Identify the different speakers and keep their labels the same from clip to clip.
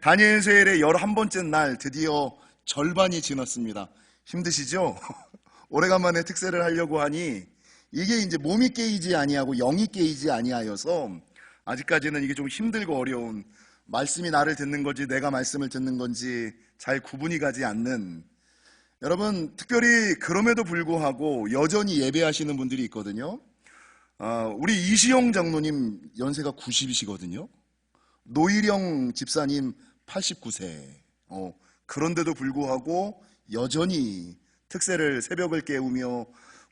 Speaker 1: 다니엘서의 11번째 날 드디어 절반이 지났습니다. 힘드시죠? 오래간만에 특세를 하려고 하니 이게 이제 몸이 깨이지 아니하고 영이 깨이지 아니하여서 아직까지는 이게 좀 힘들고 어려운, 말씀이 나를 듣는 건지 내가 말씀을 듣는 건지 잘 구분이 가지 않는, 여러분 특별히 그럼에도 불구하고 여전히 예배하시는 분들이 있거든요. 우리 이시영 장로님 연세가 90이시거든요. 노일영 집사님 89세. 그런데도 불구하고 여전히 특세를, 새벽을 깨우며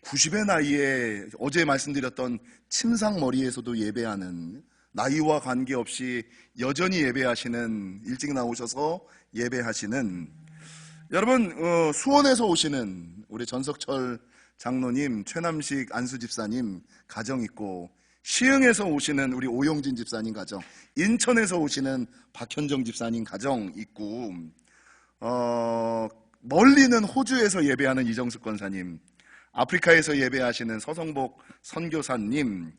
Speaker 1: 90의 나이에 어제 말씀드렸던 침상머리에서도 예배하는, 나이와 관계없이 여전히 예배하시는, 일찍 나오셔서 예배하시는, 여러분 수원에서 오시는 우리 전석철 장로님, 최남식 안수 집사님 가정 있고, 시흥에서 오시는 우리 오용진 집사님 가정, 인천에서 오시는 박현정 집사님 가정 있고, 멀리는 호주에서 예배하는 이정숙 권사님, 아프리카에서 예배하시는 서성복 선교사님,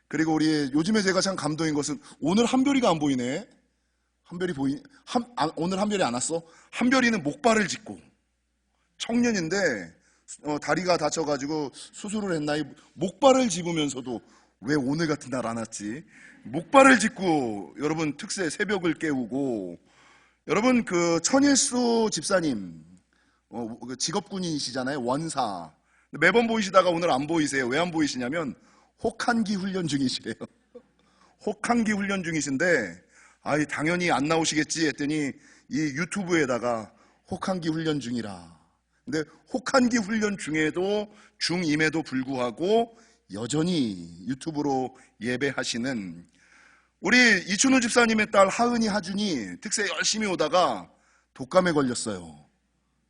Speaker 1: 그리고 우리 요즘에 제가 참 감동인 것은 오늘 한별이가 안 보이네. 한별이 오늘 한별이 안 왔어? 한별이는 목발을 짚고, 청년인데 다리가 다쳐가지고 수술을 했나요? 목발을 짚으면서도 왜 오늘 같은 날 안 왔지? 목발을 짚고 여러분 특세 새벽을 깨우고, 여러분 그 천일수 집사님 직업군인이시잖아요. 원사. 매번 보이시다가 오늘 안 보이세요. 왜 안 보이시냐면 혹한기 훈련 중이시래요. 혹한기 훈련 중이신데, 당연히 안 나오시겠지 했더니 이 유튜브에다가 혹한기 훈련 중이라. 근데 혹한기 훈련 중에도, 중임에도 불구하고 여전히 유튜브로 예배하시는 우리 이춘우 집사님의 딸 하은이, 하준이 특세 열심히 오다가 독감에 걸렸어요.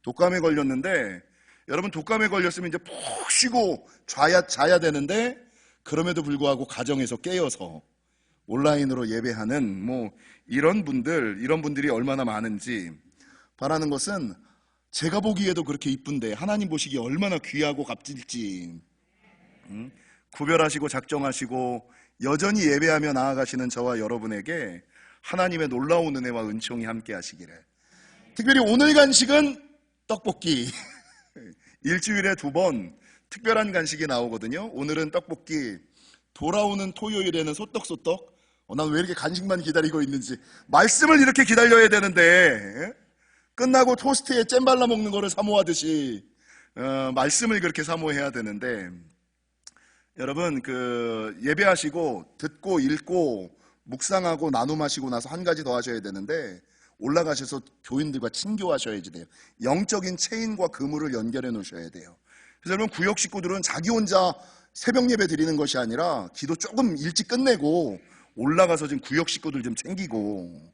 Speaker 1: 독감에 걸렸는데, 여러분 독감에 걸렸으면 이제 푹 쉬고 자야 되는데, 그럼에도 불구하고 가정에서 깨어서 온라인으로 예배하는 이런 분들이 얼마나 많은지. 바라는 것은 제가 보기에도 그렇게 이쁜데 하나님 보시기에 얼마나 귀하고 값질지 구별하시고 작정하시고 여전히 예배하며 나아가시는 저와 여러분에게 하나님의 놀라운 은혜와 은총이 함께 하시기를. 특별히 오늘 간식은 떡볶이. 일주일에 2번 특별한 간식이 나오거든요. 오늘은 떡볶이, 돌아오는 토요일에는 소떡소떡. 난 왜 이렇게 간식만 기다리고 있는지. 말씀을 이렇게 기다려야 되는데 끝나고 토스트에 잼 발라 먹는 거를 사모하듯이 말씀을 그렇게 사모해야 되는데, 여러분 예배하시고 듣고 읽고 묵상하고 나눔하시고 나서 한 가지 더 하셔야 되는데, 올라가셔서 교인들과 친교하셔야지 돼요. 영적인 체인과 그물을 연결해 놓으셔야 돼요. 그래서 여러분 구역 식구들은 자기 혼자 새벽 예배 드리는 것이 아니라 기도 조금 일찍 끝내고 올라가서 지금 구역 식구들 좀 챙기고,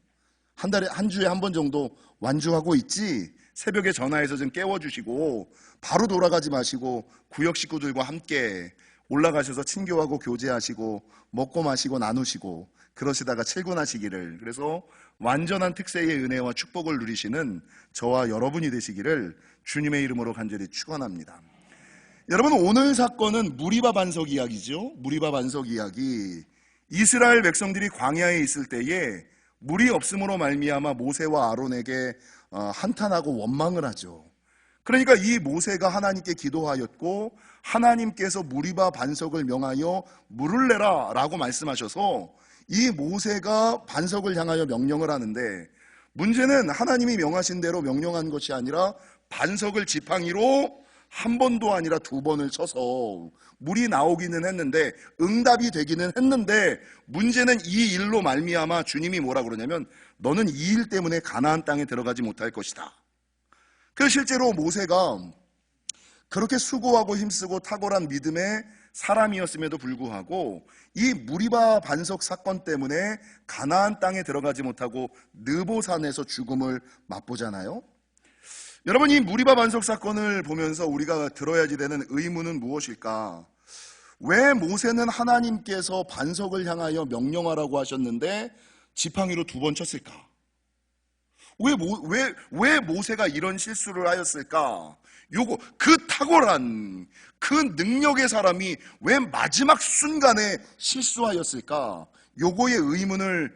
Speaker 1: 한 주에 한 번 정도 완주하고 있지, 새벽에 전화해서 좀 깨워주시고 바로 돌아가지 마시고 구역 식구들과 함께 올라가셔서 친교하고 교제하시고 먹고 마시고 나누시고 그러시다가 출근하시기를, 그래서 완전한 특세의 은혜와 축복을 누리시는 저와 여러분이 되시기를 주님의 이름으로 간절히 축원합니다. 여러분 오늘 사건은 무리바 반석 이야기죠. 무리바 반석 이야기. 이스라엘 백성들이 광야에 있을 때에 물이 없음으로 말미암아 모세와 아론에게 한탄하고 원망을 하죠. 그러니까 이 모세가 하나님께 기도하였고 하나님께서 무리바 반석을 명하여 물을 내라 라고 말씀하셔서 이 모세가 반석을 향하여 명령을 하는데, 문제는 하나님이 명하신 대로 명령한 것이 아니라 반석을 지팡이로 한 번도 아니라 2번을 쳐서 물이 나오기는 했는데, 응답이 되기는 했는데, 문제는 이 일로 말미암아 주님이 뭐라 그러냐면 너는 이 일 때문에 가나안 땅에 들어가지 못할 것이다. 그래서 실제로 모세가 그렇게 수고하고 힘쓰고 탁월한 믿음의 사람이었음에도 불구하고 이 무리바 반석 사건 때문에 가나안 땅에 들어가지 못하고 느보산에서 죽음을 맛보잖아요. 여러분 이 무리바 반석 사건을 보면서 우리가 들어야지 되는 의문은 무엇일까? 왜 모세는 하나님께서 반석을 향하여 명령하라고 하셨는데 지팡이로 2번 쳤을까? 왜 모세가 이런 실수를 하였을까? 그 탁월한 그 능력의 사람이 왜 마지막 순간에 실수하였을까? 요거의 의문을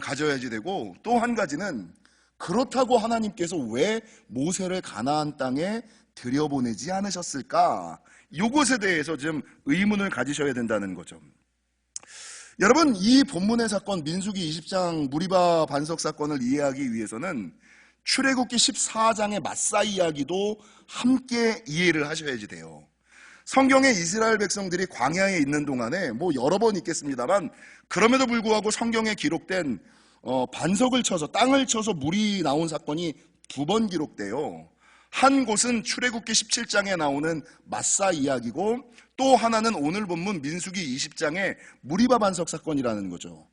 Speaker 1: 가져야지 되고, 또 한 가지는 그렇다고 하나님께서 왜 모세를 가나안 땅에 들여보내지 않으셨을까? 이것에 대해서 좀 의문을 가지셔야 된다는 거죠. 여러분, 이 본문의 사건, 민수기 20장 무리바 반석 사건을 이해하기 위해서는 출애굽기 14장의 마사 이야기도 함께 이해를 하셔야지 돼요. 성경에 이스라엘 백성들이 광야에 있는 동안에 여러 번 있겠습니다만, 그럼에도 불구하고 성경에 기록된 반석을 쳐서, 땅을 쳐서 물이 나온 사건이 2번 기록돼요. 한 곳은 출애굽기 17장에 나오는 마사 이야기고, 또 하나는 오늘 본문 민수기 20장의 무리바 반석 사건이라는 거죠.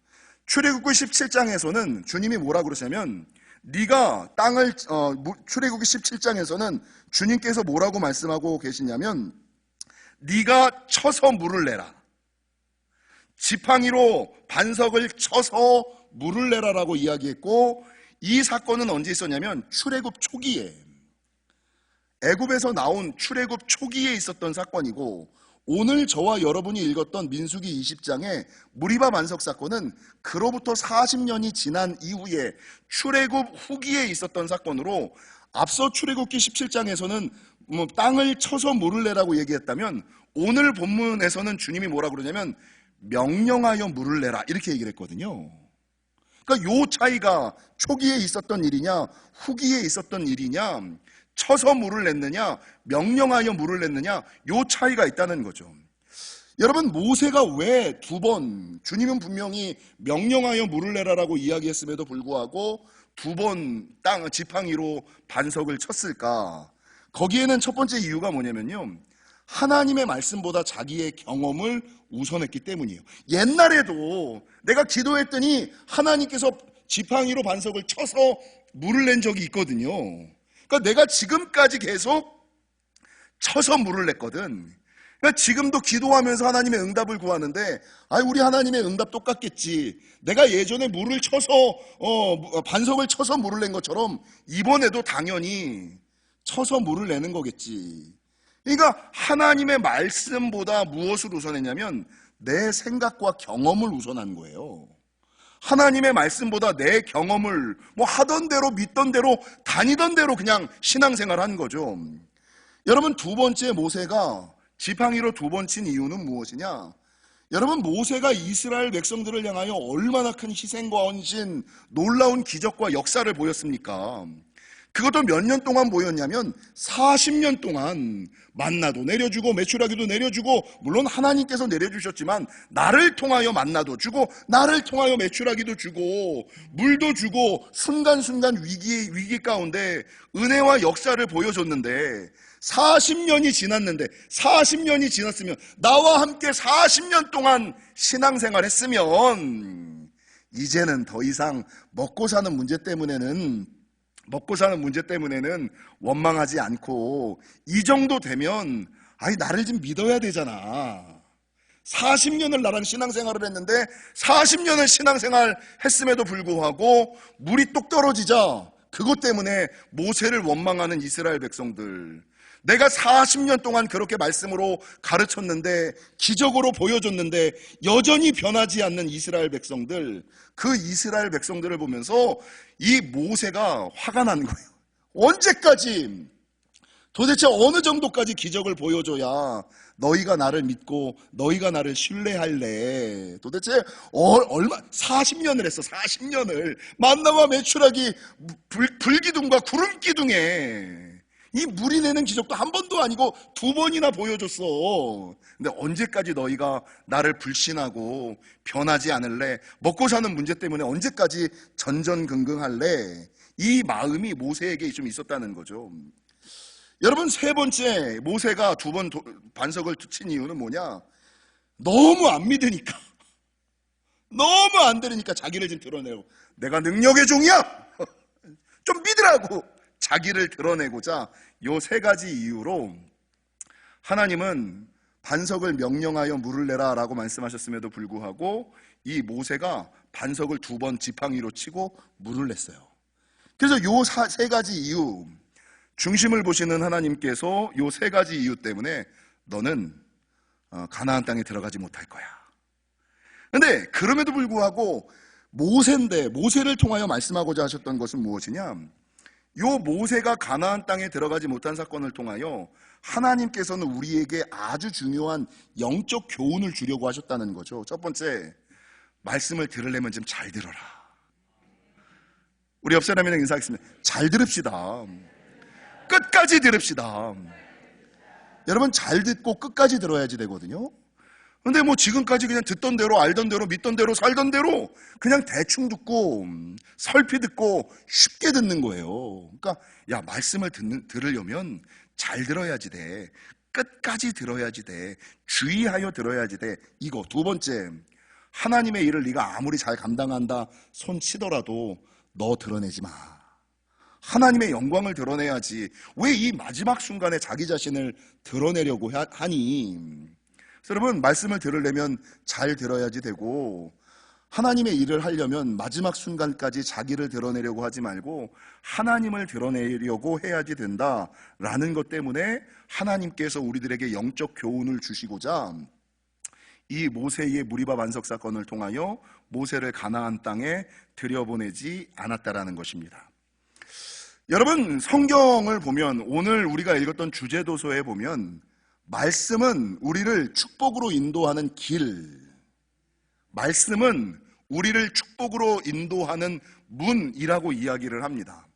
Speaker 1: 출애굽기 17장에서는 주님이 뭐라 그러시냐면, 네가 땅을 출애굽기 17장에서는 주님께서 뭐라고 말씀하고 계시냐면, 네가 쳐서 물을 내라. 지팡이로 반석을 쳐서 물을 내라라고 이야기했고, 이 사건은 언제 있었냐면 출애굽 초기에, 애굽에서 나온 출애굽 초기에 있었던 사건이고, 오늘 저와 여러분이 읽었던 민수기 20장의 무리바 반석 사건은 그로부터 40년이 지난 이후에 출애굽 후기에 있었던 사건으로, 앞서 출애굽기 17장에서는 땅을 쳐서 물을 내라고 얘기했다면, 오늘 본문에서는 주님이 뭐라 그러냐면 명령하여 물을 내라 이렇게 얘기를 했거든요. 그러니까 요 차이가 초기에 있었던 일이냐 후기에 있었던 일이냐, 쳐서 물을 냈느냐 명령하여 물을 냈느냐, 요 차이가 있다는 거죠. 여러분, 모세가 왜 2번, 주님은 분명히 명령하여 물을 내라라고 이야기했음에도 불구하고 2번 땅 지팡이로 반석을 쳤을까? 거기에는 첫 번째 이유가 뭐냐면요, 하나님의 말씀보다 자기의 경험을 우선했기 때문이에요. 옛날에도 내가 기도했더니 하나님께서 지팡이로 반석을 쳐서 물을 낸 적이 있거든요. 그러니까 내가 지금까지 계속 쳐서 물을 냈거든. 그러니까 지금도 기도하면서 하나님의 응답을 구하는데, 우리 하나님의 응답 똑같겠지. 내가 예전에 물을 쳐서 반석을 쳐서 물을 낸 것처럼 이번에도 당연히 쳐서 물을 내는 거겠지. 그러니까 하나님의 말씀보다 무엇을 우선했냐면 내 생각과 경험을 우선한 거예요. 하나님의 말씀보다 내 경험을 하던 대로, 믿던 대로, 다니던 대로 그냥 신앙생활 한 거죠. 여러분, 2번째 모세가 지팡이로 2번 친 이유는 무엇이냐? 여러분, 모세가 이스라엘 백성들을 향하여 얼마나 큰 희생과 헌신, 놀라운 기적과 역사를 보였습니까? 그것도 몇 년 동안 보였냐면 40년 동안 만나도 내려주고 메추라기도 내려주고, 물론 하나님께서 내려주셨지만 나를 통하여 만나도 주고 나를 통하여 메추라기도 주고 물도 주고, 순간순간 위기 가운데 은혜와 역사를 보여줬는데, 40년이 지났는데, 40년이 지났으면, 나와 함께 40년 동안 신앙생활 했으면 이제는 더 이상 먹고 사는 문제 때문에는 원망하지 않고, 이 정도 되면 나를 좀 믿어야 되잖아. 40년을 나랑 신앙생활을 했는데 40년을 신앙생활 했음에도 불구하고 물이 똑 떨어지자 그것 때문에 모세를 원망하는 이스라엘 백성들, 내가 40년 동안 그렇게 말씀으로 가르쳤는데, 기적으로 보여줬는데 여전히 변하지 않는 이스라엘 백성들, 그 이스라엘 백성들을 보면서 이 모세가 화가 난 거예요. 언제까지, 도대체 어느 정도까지 기적을 보여줘야 너희가 나를 믿고 너희가 나를 신뢰할래? 도대체 얼마, 40년을 했어. 40년을 만나와 메추라기, 불기둥과 구름기둥에 이 물이 내는 기적도 한 번도 아니고 2번이나 보여줬어. 근데 언제까지 너희가 나를 불신하고 변하지 않을래? 먹고 사는 문제 때문에 언제까지 전전긍긍할래? 이 마음이 모세에게 좀 있었다는 거죠. 여러분, 3번째 모세가 2번 반석을 친 이유는 뭐냐? 너무 안 믿으니까, 너무 안 들으니까 자기를 좀 드러내고, 내가 능력의 종이야! 좀 믿으라고 자기를 드러내고자, 요 3가지 이유로 하나님은 반석을 명령하여 물을 내라 라고 말씀하셨음에도 불구하고 이 모세가 반석을 2번 지팡이로 치고 물을 냈어요. 그래서 요 3가지 이유, 중심을 보시는 하나님께서 요 3가지 이유 때문에 너는 가나안 땅에 들어가지 못할 거야. 근데 그럼에도 불구하고 모세인데 모세를 통하여 말씀하고자 하셨던 것은 무엇이냐? 요 모세가 가나안 땅에 들어가지 못한 사건을 통하여 하나님께서는 우리에게 아주 중요한 영적 교훈을 주려고 하셨다는 거죠. 첫 번째, 말씀을 들으려면 좀 잘 들어라. 우리 옆 사람이랑 인사하겠습니다. 잘 들읍시다. 끝까지 들읍시다. 여러분, 잘 듣고 끝까지 들어야지 되거든요. 근데 뭐 지금까지 그냥 듣던 대로 알던 대로 믿던 대로 살던 대로 그냥 대충 듣고 설피 듣고 쉽게 듣는 거예요. 그러니까 야, 말씀을 들으려면 잘 들어야지 돼. 끝까지 들어야지 돼. 주의하여 들어야지 돼. 이거. 두 번째, 하나님의 일을 네가 아무리 잘 감당한다 손 치더라도 너 드러내지 마. 하나님의 영광을 드러내야지. 왜 이 마지막 순간에 자기 자신을 드러내려고 하니? 여러분, 말씀을 들으려면 잘 들어야지 되고, 하나님의 일을 하려면 마지막 순간까지 자기를 드러내려고 하지 말고 하나님을 드러내려고 해야지 된다라는 것 때문에 하나님께서 우리들에게 영적 교훈을 주시고자 이 모세의 무리바 반석 사건을 통하여 모세를 가나안 땅에 들여보내지 않았다라는 것입니다. 여러분, 성경을 보면 오늘 우리가 읽었던 주제도서에 보면 말씀은 우리를 축복으로 인도하는 길, 말씀은 우리를 축복으로 인도하는 문이라고 이야기를 합니다.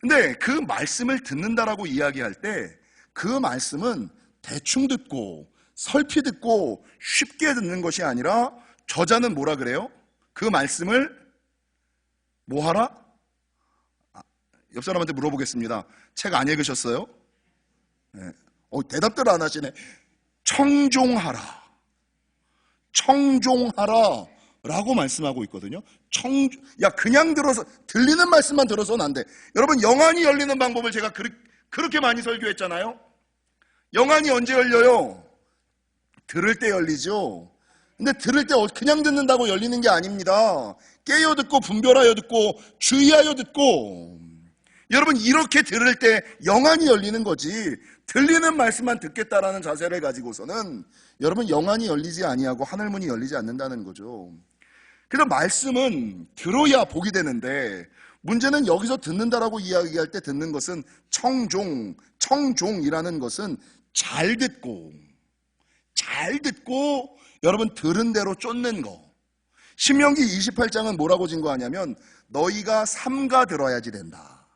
Speaker 1: 근데 그 말씀을 듣는다라고 이야기할 때 그 말씀은 대충 듣고 설피 듣고 쉽게 듣는 것이 아니라 저자는 뭐라 그래요? 그 말씀을 뭐 하라? 옆 사람한테 물어보겠습니다. 책 안 읽으셨어요? 네. 대답들 안 하시네. 청종하라. 청종하라 라고 말씀하고 있거든요. 그냥 들어서, 들리는 말씀만 들어서는 안 돼. 여러분, 영안이 열리는 방법을 제가 그렇게 많이 설교했잖아요. 영안이 언제 열려요? 들을 때 열리죠. 근데 들을 때 그냥 듣는다고 열리는 게 아닙니다. 깨어 듣고 분별하여 듣고 주의하여 듣고. 여러분, 이렇게 들을 때 영안이 열리는 거지, 들리는 말씀만 듣겠다라는 자세를 가지고서는 여러분, 영안이 열리지 아니하고 하늘문이 열리지 않는다는 거죠. 그래서 말씀은 들어야 복이 되는데, 문제는 여기서 듣는다라고 이야기할 때 듣는 것은 청종이라는 것은 잘 듣고 여러분 들은 대로 쫓는 거. 신명기 28장은 뭐라고 증거하냐면 너희가 삼가 들어야지 된다.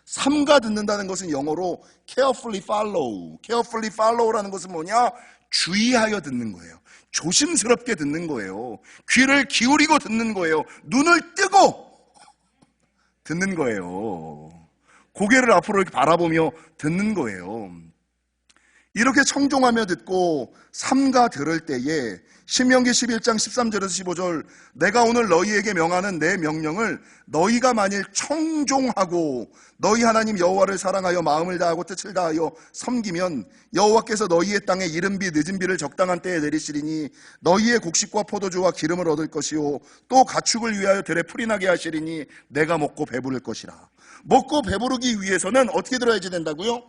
Speaker 1: 삼가 듣는다는 것은 영어로 carefully follow라는 것은 뭐냐? 주의하여 듣는 거예요. 조심스럽게 듣는 거예요. 귀를 기울이고 듣는 거예요. 눈을 뜨고 듣는 거예요. 고개를 앞으로 이렇게 바라보며 듣는 거예요. 이렇게 청종하며 듣고 삼가 들을 때에 신명기 11장 13절에서 15절, 내가 오늘 너희에게 명하는 내 명령을 너희가 만일 청종하고 너희 하나님 여호와를 사랑하여 마음을 다하고 뜻을 다하여 섬기면 여호와께서 너희의 땅에 이른비 늦은비를 적당한 때에 내리시리니 너희의 곡식과 포도주와 기름을 얻을 것이요 또 가축을 위하여 들에 풀이 나게 하시리니 내가 먹고 배부를 것이라. 먹고 배부르기 위해서는 어떻게 들어야지 된다고요?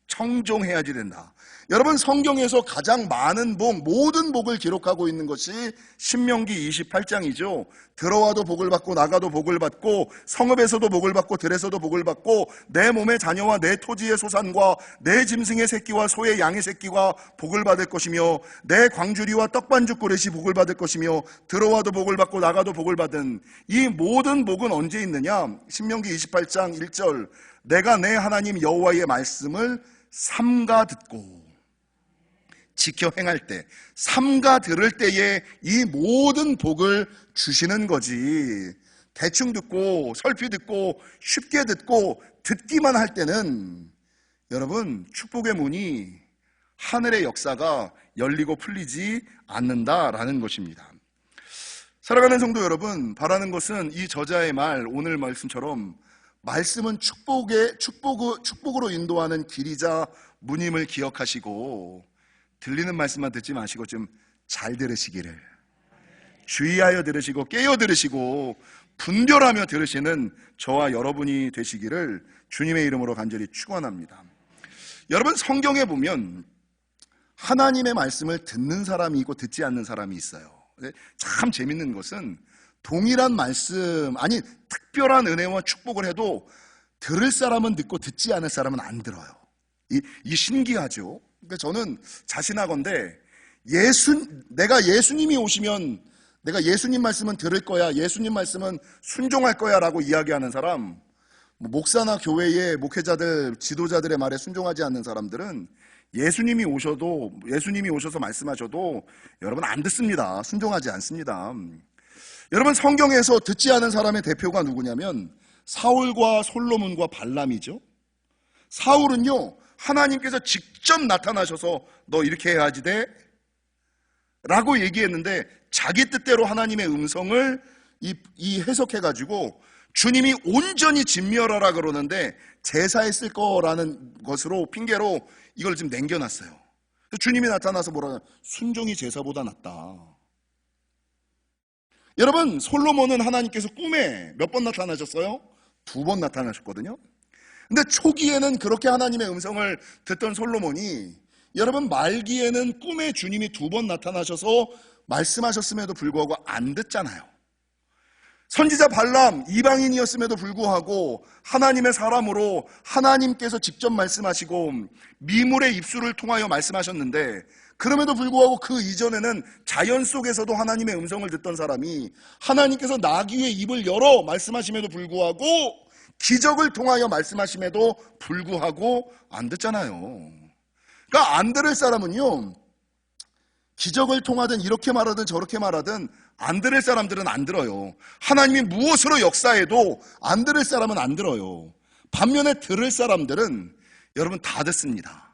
Speaker 1: 청종해야지 된다. 여러분, 성경에서 가장 많은 복, 모든 복을 기록하고 있는 것이 신명기 28장이죠. 들어와도 복을 받고 나가도 복을 받고 성읍에서도 복을 받고 들에서도 복을 받고 내 몸의 자녀와 내 토지의 소산과 내 짐승의 새끼와 소의 양의 새끼가 복을 받을 것이며 내 광주리와 떡반죽 그릇이 복을 받을 것이며 들어와도 복을 받고 나가도 복을 받은 이 모든 복은 언제 있느냐? 신명기 28장 1절, 내가 내 하나님 여호와의 말씀을 삼가 듣고 지켜 행할 때, 삼가 들을 때에 이 모든 복을 주시는 거지. 대충 듣고 설피 듣고 쉽게 듣고 듣기만 할 때는 여러분, 축복의 문이, 하늘의 역사가 열리고 풀리지 않는다라는 것입니다. 사랑하는 성도 여러분, 바라는 것은 이 저자의 말, 오늘 말씀처럼 말씀은 축복으로 인도하는 길이자 문임을 기억하시고 들리는 말씀만 듣지 마시고 좀 잘 들으시기를, 주의하여 들으시고 깨어 들으시고 분별하며 들으시는 저와 여러분이 되시기를 주님의 이름으로 간절히 축원합니다. 여러분, 성경에 보면 하나님의 말씀을 듣는 사람이 있고 듣지 않는 사람이 있어요. 참 재밌는 것은 동일한 말씀, 아니 특별한 은혜와 축복을 해도 들을 사람은 듣고 듣지 않을 사람은 안 들어요. 이 신기하죠. 그러니까 저는 자신하건대 내가 예수님이 오시면 내가 예수님 말씀은 들을 거야, 예수님 말씀은 순종할 거야 라고 이야기하는 사람, 목사나 교회의 목회자들, 지도자들의 말에 순종하지 않는 사람들은 예수님이 오셔서 말씀하셔도 여러분 안 듣습니다. 순종하지 않습니다. 여러분, 성경에서 듣지 않은 사람의 대표가 누구냐면 사울과 솔로몬과 발람이죠. 사울은요, 하나님께서 직접 나타나셔서 너 이렇게 해야지 돼 라고 얘기했는데 자기 뜻대로 하나님의 음성을 해석해가지고 주님이 온전히 진멸하라 그러는데 제사에 쓸 거라는 것으로 핑계로 이걸 지금 남겨놨어요. 주님이 나타나서 뭐라, 순종이 제사보다 낫다. 여러분, 솔로몬은 하나님께서 꿈에 몇 번 나타나셨어요? 2번 나타나셨거든요. 근데 초기에는 그렇게 하나님의 음성을 듣던 솔로몬이 여러분 말기에는 꿈에 주님이 2번 나타나셔서 말씀하셨음에도 불구하고 안 듣잖아요. 선지자 발람 이방인이었음에도 불구하고 하나님의 사람으로 하나님께서 직접 말씀하시고 미물의 입술을 통하여 말씀하셨는데 그럼에도 불구하고 그 이전에는 자연 속에서도 하나님의 음성을 듣던 사람이 하나님께서 나귀의 입을 열어 말씀하심에도 불구하고 기적을 통하여 말씀하심에도 불구하고 안 듣잖아요. 그러니까 안 들을 사람은요, 기적을 통하든 이렇게 말하든 저렇게 말하든 안 들을 사람들은 안 들어요. 하나님이 무엇으로 역사해도 안 들을 사람은 안 들어요. 반면에 들을 사람들은 여러분 다 듣습니다.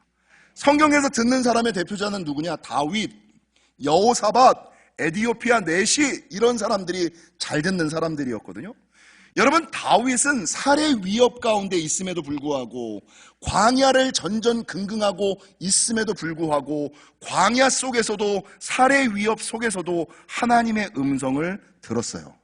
Speaker 1: 성경에서 듣는 사람의 대표자는 누구냐? 다윗, 여호사밧, 에디오피아 넷이 이런 사람들이 잘 듣는 사람들이었거든요. 여러분, 다윗은 살해 위협 가운데 있음에도 불구하고 광야를 전전긍긍하고 있음에도 불구하고 광야 속에서도 살해 위협 속에서도 하나님의 음성을 들었어요.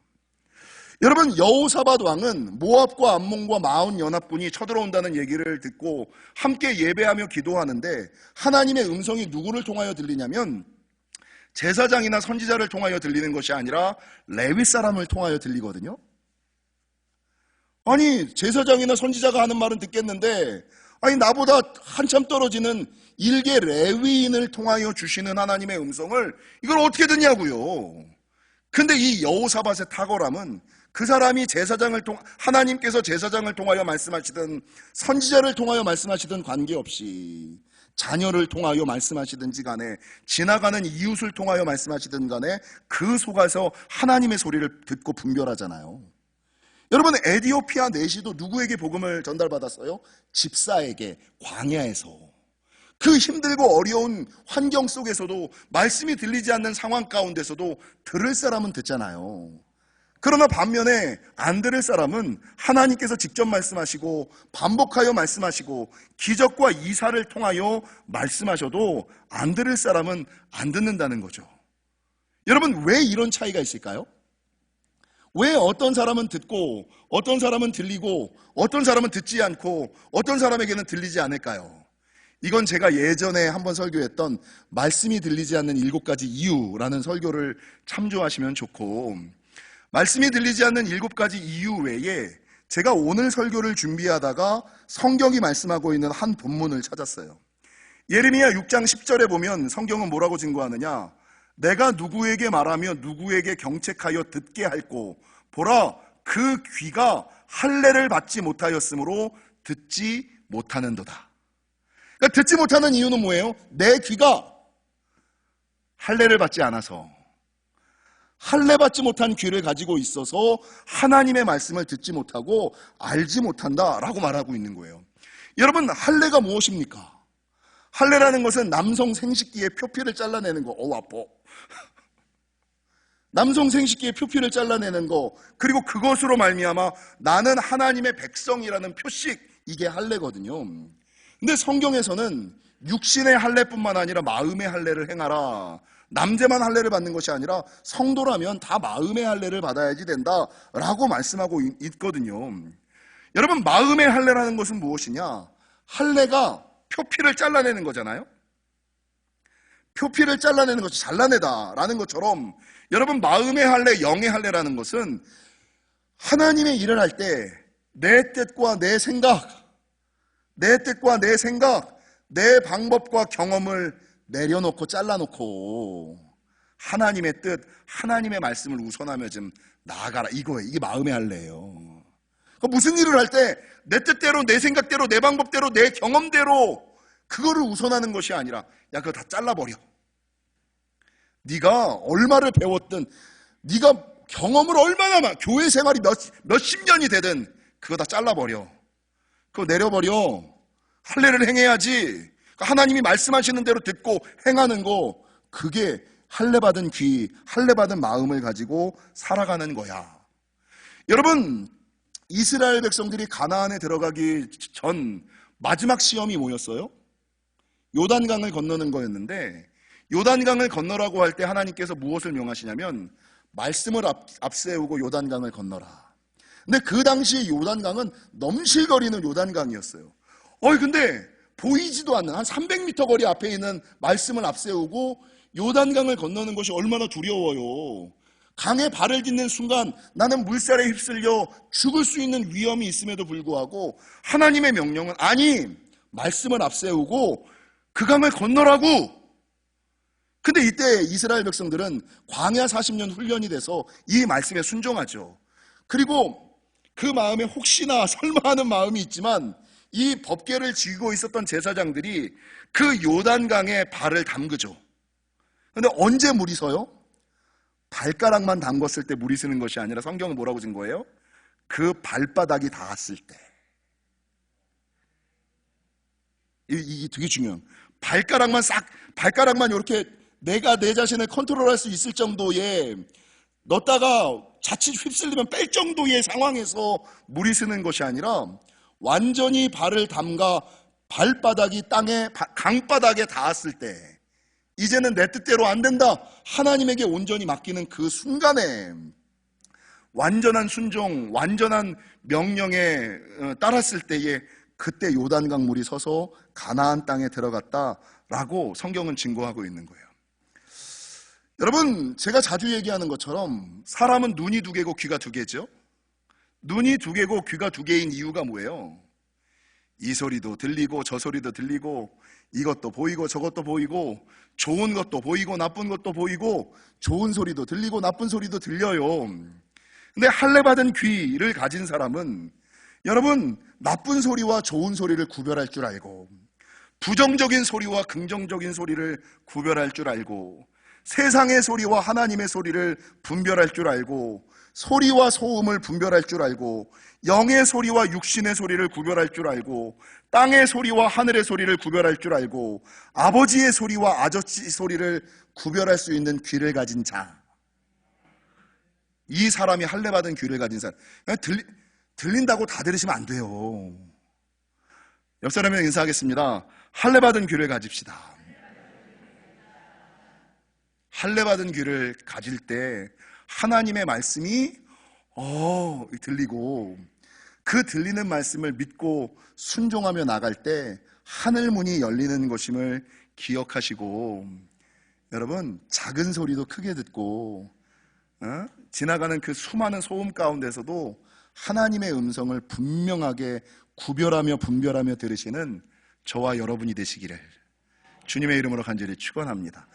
Speaker 1: 여러분, 여호사밧 왕은 모압과 암몬과 마온 연합군이 쳐들어온다는 얘기를 듣고 함께 예배하며 기도하는데 하나님의 음성이 누구를 통하여 들리냐면 제사장이나 선지자를 통하여 들리는 것이 아니라 레위 사람을 통하여 들리거든요. 아니, 제사장이나 선지자가 하는 말은 듣겠는데 아니 나보다 한참 떨어지는 일개 레위인을 통하여 주시는 하나님의 음성을 이걸 어떻게 듣냐고요. 근데 이 여호사밧의 탁월함은 그 사람이 하나님께서 제사장을 통하여 말씀하시든 선지자를 통하여 말씀하시든 관계없이 자녀를 통하여 말씀하시든지 간에 지나가는 이웃을 통하여 말씀하시든 간에 그 속에서 하나님의 소리를 듣고 분별하잖아요. 여러분, 에디오피아 내시도 누구에게 복음을 전달받았어요? 집사에게, 광야에서. 그 힘들고 어려운 환경 속에서도 말씀이 들리지 않는 상황 가운데서도 들을 사람은 듣잖아요. 그러나 반면에 안 들을 사람은 하나님께서 직접 말씀하시고 반복하여 말씀하시고 기적과 이사를 통하여 말씀하셔도 안 들을 사람은 안 듣는다는 거죠. 여러분, 왜 이런 차이가 있을까요? 왜 어떤 사람은 듣고 어떤 사람은 들리고 어떤 사람은 듣지 않고 어떤 사람에게는 들리지 않을까요? 이건 제가 예전에 한번 설교했던 말씀이 들리지 않는 7가지 이유라는 설교를 참조하시면 좋고, 말씀이 들리지 않는 7가지 이유 외에 제가 오늘 설교를 준비하다가 성경이 말씀하고 있는 한 본문을 찾았어요. 예레미야 6장 10절에 보면 성경은 뭐라고 증거하느냐? 내가 누구에게 말하며 누구에게 경책하여 듣게 할꼬 보라, 그 귀가 할례를 받지 못하였으므로 듣지 못하는도다. 그러니까 듣지 못하는 이유는 뭐예요? 내 귀가 할례를 받지 않아서, 할례 받지 못한 귀를 가지고 있어서 하나님의 말씀을 듣지 못하고 알지 못한다라고 말하고 있는 거예요. 여러분, 할례가 무엇입니까? 할례라는 것은 남성 생식기의 표피를 잘라내는 거. 아파. 남성 생식기의 표피를 잘라내는 거, 그리고 그것으로 말미암아 나는 하나님의 백성이라는 표식, 이게 할례거든요. 근데 성경에서는 육신의 할례뿐만 아니라 마음의 할례를 행하라, 남자만 할례를 받는 것이 아니라 성도라면 다 마음의 할례를 받아야지 된다라고 말씀하고 있거든요. 여러분, 마음의 할례라는 것은 무엇이냐? 할례가 표피를 잘라내는 거잖아요. 표피를 잘라내는 것이 잘라내다라는 것처럼 여러분 마음의 할례, 영의 할례라는 것은 하나님의 일을 할 때 내 뜻과 내 생각, 내 방법과 경험을 내려놓고 잘라놓고 하나님의 뜻, 하나님의 말씀을 우선하며 좀 나아가라 이거예요. 이게 마음의 할례예요. 무슨 일을 할 때 내 뜻대로, 내 생각대로, 내 방법대로, 내 경험대로 그거를 우선하는 것이 아니라 야 그거 다 잘라버려. 네가 얼마를 배웠든 네가 경험을 얼마나 교회 생활이 몇십 년이 되든 그거 다 잘라버려. 그거 내려버려. 할례를 행해야지. 하나님이 말씀하시는 대로 듣고 행하는 거 그게 할례받은 귀, 할례받은 마음을 가지고 살아가는 거야. 여러분 이스라엘 백성들이 가나안에 들어가기 전 마지막 시험이 뭐였어요? 요단강을 건너는 거였는데 요단강을 건너라고 할 때 하나님께서 무엇을 명하시냐면 말씀을 앞세우고 요단강을 건너라. 근데 그 당시 요단강은 넘실거리는 요단강이었어요. 근데 보이지도 않는 한 300m 거리 앞에 있는 말씀을 앞세우고 요단강을 건너는 것이 얼마나 두려워요. 강에 발을 딛는 순간 나는 물살에 휩쓸려 죽을 수 있는 위험이 있음에도 불구하고 하나님의 명령은 아니 말씀을 앞세우고 그 강을 건너라고. 근데 이때 이스라엘 백성들은 광야 40년 훈련이 돼서 이 말씀에 순종하죠. 그리고 그 마음에 혹시나 설마 하는 마음이 있지만 이 법궤를 쥐고 있었던 제사장들이 그 요단강에 발을 담그죠. 근데 언제 물이 서요? 발가락만 담궜을 때 물이 서는 것이 아니라 성경은 뭐라고 준 거예요? 그 발바닥이 닿았을 때. 이게 되게 중요해요. 발가락만 이렇게 내가 내 자신을 컨트롤할 수 있을 정도의 넣다가 자칫 휩쓸리면 뺄 정도의 상황에서 물이 스는 것이 아니라 완전히 발을 담가 발바닥이 강바닥에 닿았을 때 이제는 내 뜻대로 안 된다. 하나님에게 온전히 맡기는 그 순간에 완전한 순종, 완전한 명령에 따랐을 때에 그때 요단강 물이 서서 가나안 땅에 들어갔다라고 성경은 증거하고 있는 거예요. 여러분 제가 자주 얘기하는 것처럼 사람은 눈이 두 개고 귀가 두 개죠. 눈이 두 개고 귀가 두 개인 이유가 뭐예요? 이 소리도 들리고 저 소리도 들리고 이것도 보이고 저것도 보이고 좋은 것도 보이고 나쁜 것도 보이고 좋은 소리도 들리고 나쁜 소리도 들려요. 근데 할례받은 귀를 가진 사람은 여러분 나쁜 소리와 좋은 소리를 구별할 줄 알고 부정적인 소리와 긍정적인 소리를 구별할 줄 알고 세상의 소리와 하나님의 소리를 분별할 줄 알고 소리와 소음을 분별할 줄 알고 영의 소리와 육신의 소리를 구별할 줄 알고 땅의 소리와 하늘의 소리를 구별할 줄 알고 아버지의 소리와 아저씨 소리를 구별할 수 있는 귀를 가진 자. 이 사람이 할례받은 귀를 가진 사람. 들린다고 다 들으시면 안 돼요. 옆 사람이랑 인사하겠습니다. 할례받은 귀를 가집시다. 할례받은 귀를 가질 때 하나님의 말씀이 들리고 그 들리는 말씀을 믿고 순종하며 나갈 때 하늘문이 열리는 것임을 기억하시고 여러분 작은 소리도 크게 듣고 지나가는 그 수많은 소음 가운데서도 하나님의 음성을 분명하게 구별하며 분별하며 들으시는 저와 여러분이 되시기를 주님의 이름으로 간절히 축원합니다.